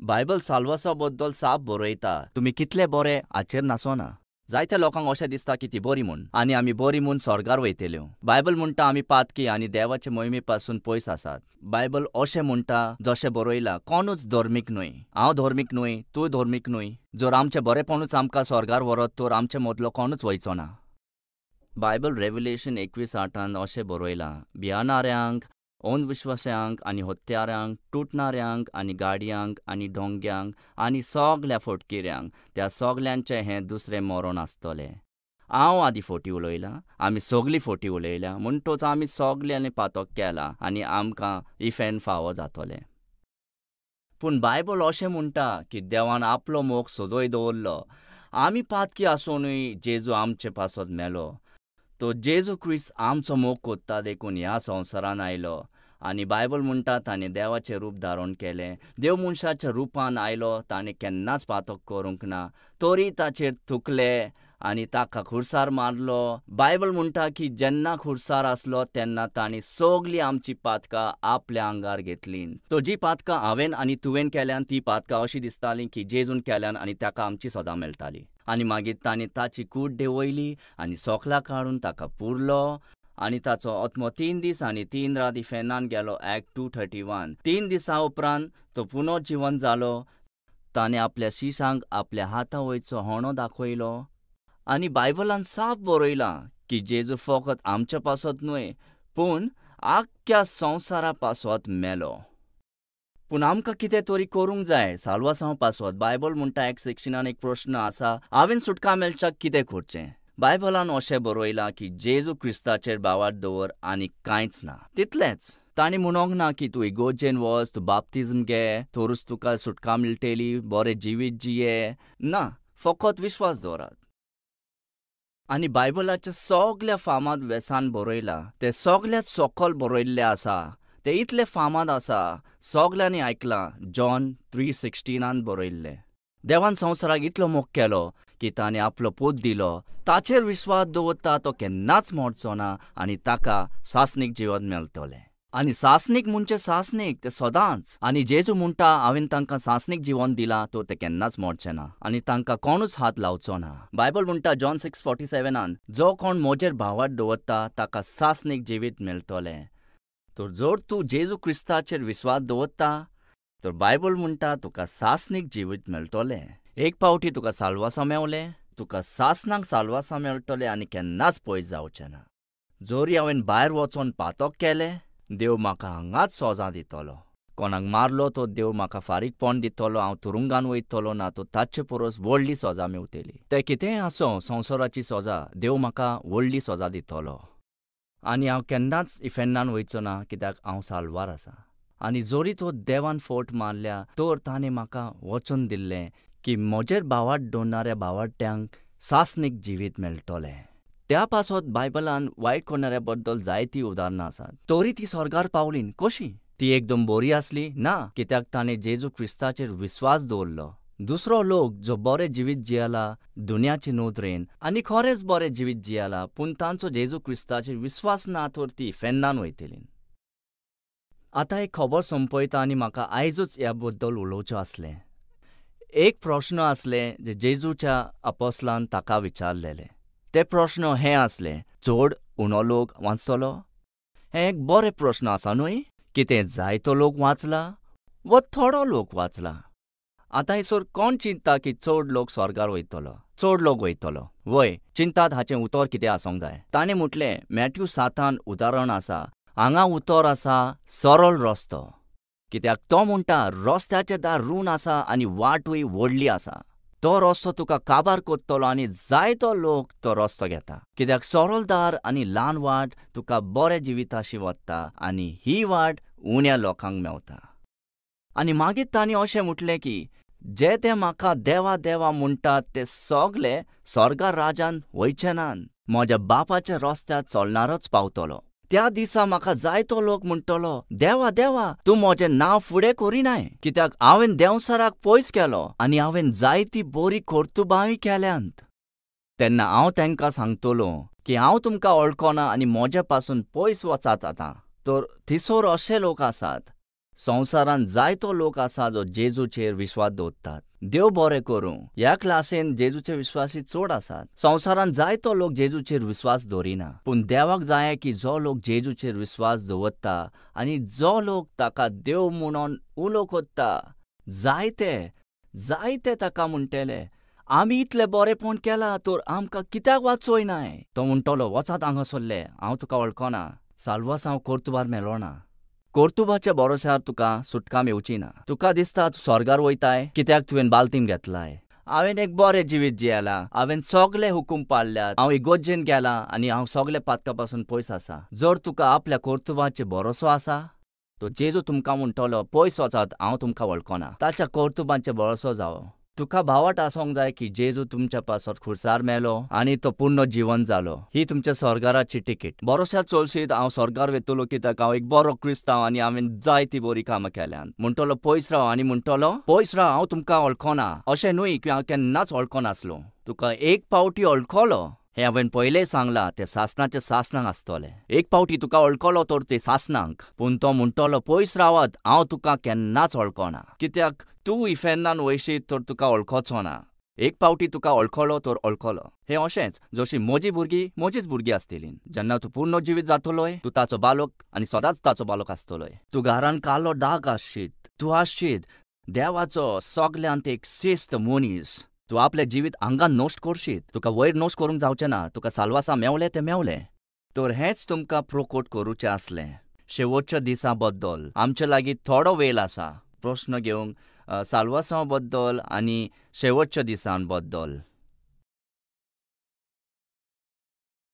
Bible साल्वासा बद्दल साप बरयता तुमी कितले बरे हाचेर नासोना. जायत्या लोकांक अशें दिसता की ती बरी म्हूण आनी आमी बरी म्हूण स्वर्गार वयतल्यो. बायबल म्हणटा आमी पातकी आनी देवाचे मोहिमे पासून पयस आसात. बायबल अशें म्हणटा जशें बरयलां, कोणूच धर्मीक न्हय. हांव धर्मीक न्हय, तूं धर्मीक न्हय. जर आमचें बरेपणूच आमकां स्वर्गार व्हरत तर आमचे मदलो कोणूच वयचो ना. बायबल रेव्हल्युशन 21:8 अशें बरयलां, भियाणाऱ्यांक, अंधविश्वास्यांक आनी हत्याऱ्यांक, तुटणाऱ्यांक आनी गाडयांक आनी ढोंग्यांक आनी सगल्या फटकिऱ्यांक त्या सगल्यांचें हें दुसरें मरण आसतलें. हांव आदी फोटी उलयलां, आमी सगलीं फोटी उलयल्या, म्हणटच आमी सगल्यांनी पातक केलां आनी आमकां इफेन फावो जातलें. पूण बायबल अशें म्हणटा की देवान आपलो मोग सदोय दवरलो. आमी पातकी आसुनूय जेजू आमचे पासत मेलो. तो जेजू क्रिस्त आमचो मोग कोत्ता देखून ह्या संवसारान आयलो आनी बायबल म्हणटा ताणें देवाचें रूप धारण केलें. देव मनशाच्या रुपान आयलो, ताणें केन्नाच पातक करूंक ना, तरी ताचेर थुकले आनी ताका खुर्सार मारलो. बायबल म्हणटा की जेन्ना खुर्सार आसलो तेन्ना ताणें सगलीं आमची पातकां आपल्या आंगार घेतलीं. तो जी पातकां हांवें आनी तुवें केल्यान ती पातकां अशीं दिसतालीं की जेजून केल्यान आनी ताका आमची सदां मेळटाली. आनी मागीर ताणें ताची कूड देंवयली आनी सोकला काडून ताका पुरलो आनी ताचो आत्मो 3 दीस आनी 3 राती फेनान गेलो. ऍक्ट 2:31. 3 दिसां उपरांत तो पुनर्जीवन जालो. ताणें आपल्या शिशांक आपल्या हाता वयचो होणो दाखयलो. आनी बायबलान साफ बरयलां की जेजू फकत आमच्या पासत न्हय पूण आख्ख्या संवसारा पासत मेलो. पूण आमकां कितें तरी करूंक जाय साल्वासांव पासत. बायबल म्हणटा एक सेक्शनान एक प्रश्न आसा, हांवें सुटका मेळच्याक कितें करचें. बायबलान अशें बरयलां की जेजू क्रिस्ताचेर बावाट दवर आनी कांयच ना, तितलेंच. ताणें म्हणोंक ना की तूं इगोर्जेन वच, तूं बाप्तिजम घे, तोरूच तुका सुटका मेळटली, बरें जिवीत जिये. ना, फकत विश्वास दवरात. आनी बायबलाचे सगल्या फामाद वेसान बरयलां, ते सगल्याच सकल बरयल्ले आसा. ते इतले फामाद आसा, सगल्यांनी आयकलां. जॉन 3:16 बरयल्लें, देवान संवसाराक इतलो मोग केलो की ताणें आपलो पूत दिलो. ताचेर विश्वास दवरता तो केन्नाच मरचो ना आनी ताका सासनीक जिवन मेळटलें. आनी सासनीक म्हणजे सासनीक, ते सदांच. आनी जेजू म्हणटा हांवें तांकां सासनीक जिवन दिलां तर ते केन्नाच मरचे ना आनी तांकां कोणूच हात लावचो ना. बायबल म्हणटा जॉन 6:47 जो कोण म्हजेर भावाट दवरता ताका सासनीक जिवीत मेळटलें. तर जर तूं जेजू क्रिस्ताचेर विश्वास दवरता तर बायबल म्हणटा तुका सासनीक जिवीत मेळटलें. एक पावटी तुका साल्वासा मेवलें, तुका सासनाक साल्वासा मेळटलें आनी केन्नाच पयस जावचें ना. जरी हांवें भायर वचोन पातक केलें, देव म्हाका हांगाच सजा दितलो. कोणाक मारलो तो देव म्हाका फारीकपण दितलो. हांव तुरुंगान वयतलो ना तो ताचे परस व्हडली सजा मेवतली. तें कितेंय आसूं, संवसाराची सजा, देव म्हाका व्हडली सजा दितलो. आनी हांव केन्नाच इफेन्नान वयचो ना कित्याक हांव साल्वार आसा. आनी जरी तो देवान फोट मारल्या तर ताणें म्हाका वचन दिल्लें की म्हजेर भावाट दवरणाऱ्या भावाट्यांक सासनीक जिवीत मेळटलें. त्या पासत बायबलान वायट करणाऱ्या बद्दल जायतीं उदाहरणां आसात. तरी ती स्वर्गार पावलीं. कशी? ती एकदम बरी आसली? ना, कित्याक ताणें जेजू क्रिस्ताचेर विश्वास दवरलो. दुसरो लोक जो बरें जिवीत जियेला दुनियाची नोदरेन आनी खरेंच बरें जिवीत जियेला पूण तांचो जेजू क्रिस्ताचेर विश्वास ना तर ती फेन्नान वयतलीं. आतां एक खबर संपयता आनी म्हाका आयजूच ह्या बद्दल उलोवचें आसलें. एक प्रश्न आसलें जे जेजूच्या अपोस्तलान ताका विचारलेले. ते प्रश्न हे आसले, चड उणो लोक वाचतलो? हें एक बरें प्रश्न आसा न्हय? कितें जायतो लोक वाचला वा थोडो लोक वाचला? आतां हैसर कोण चिंतता की चड लोक स्वर्गार वयतलो, चड लोक वयतलो? वय, चिंतात हाचें उतर कितें आसूंक जाय. ताणें म्हटलें मॅथ्यू 7 उदाहरण आसा, हांगा उतर आसा सरळ रस्तो. कित्याक तो म्हणटा रस्त्याचें दार रूण आसा आनी वाटूय व्हडली आसा. तो रस्तो तुका काबार करतलो आनी जायतो लोक तो रस्तो घेता. कित्याक सरळ दार आनी ल्हान वाट तुका बऱ्या जिविताशी व्हरता आनी ही वाट उण्या लोकांक मेवता. आनी मागीर ताणें अशें म्हटलें की जे ते म्हाका देवा देवा म्हणटात ते सगळे स्वर्गार राज्यान वयचे नात. म्हज्या बापाच्या रस्त्यार चलणारोच पावतलो. त्या दिसा म्हाका जायतो लोक म्हणटलो, देवा देवा तूं म्हजें नांव फुडें करिनाय, कित्याक हांवें देंवसराक पयस केलो आनी हांवें जायतीं बरीं कर्तुबांय केल्यांत. तेन्ना हांव तांकां सांगतलो की हांव तुमकां वळखना आनी म्हजे पासून पयस वचात. आतां तर थिसोर अशे लोक आसात संवसारान जायतो लोक आसा जो जेजूचेर विश्वास दवरतात. देव बरें करूं, ह्या क्लासेन जेजूचे विश्वासी चड आसात. संवसारान जायतो लोक जेजूचेर विश्वास दवरिना, पूण देवाक जाय की जो लोक जेजूचेर विश्वास दवरता आनी जो लोक ताका देव म्हणून उलो कोत्ता, जायते ताका म्हणटले, आमी इतलें बरेंपण केलां तर आमकां कित्याक वाचोय नाय. तो म्हणटलो, वचात हांगासरले, हांव तुका वळखना. साल्वास हांव कोर्तुबार मेलो ना. कोर्तुबाच्या भरोश्यार तुका सुटका मेवची ना. तुका दिसता तूं स्वर्गार वयताय कित्याक तुवें बाल्तीन घेतलाय. हांवें एक बरें जिवीत जियेलां, हांवें सगळे हुकूम पाळल्यात, हांव इगोर्जेन गेलां आनी हांव सगळे पातका पासून पयस आसा. जर तुका आपल्या कोर्तुबाचेर भरोसो आसा, तो जेजू तुमकां म्हणटलो, पयस वचात, हांव तुमकां वळखना. ताच्या कोर्तुबाचेर भरोसो जावो. तुका भावाट आसोंक जाय की जेजू तुमच्या पासत खुर्सार मेलो आनी तो पूर्ण जिवन जालो. ही तुमच्या स्वर्गाराची तिकीट. भरोश्यार चलशीत हांव स्वर्गार वेतलो कित्याक हांव एक बरो क्रिस्तांव आनी हांवें जायती बरी कामां केल्यात. म्हणटलो पयस राव आनी म्हणटलो पयस राव, हांव तुमकां वळखना. अशें न्हय की हांव केन्नाच वळखो नासलो. तुका एक पावटी वळखलो हें हांवें पयलें सांगलां, तें सासणाच्या सासणाक आसतलें. एक पावटी तुका वळखलो तर ते सासणांक, पूण तो म्हणटलो पयस रावात, हांव तुका केन्नाच वळखना. कित्याक तूं इफेन्नान वयशीत तर तुका वळखोचो ना. एक पावटी तुका वळखलो तर वळखलो. हें अशेंच जशीं म्हजीं भुरगीं म्हजींच भुरगीं आसतलीं. जेन्ना तूं पूर्ण जिवीत जातलोय, तूं ताचो बालक आनी सदांच ताचो बालक आसतलोय. तूं घरान कालो दाग आसशीत, तूं आसशीत देवाचो सगल्यांत एक श्रेश्ठ मनीस. तूं आपलें जिवीत हांगा नश्ट करशीत, तुका वयर नश्ट करूंक जावचें ना. तुका साल्वासा मेवलें तें मेवलें. तर हेंच तुमकां प्रकट करूचें आसलें. शेवटच्या दिसां बद्दल आमचे लागीं थोडो वेळ आसा प्रश्न घेवंक साल्वासा बद्दल आनी शेवटच्या दिसां बद्दल.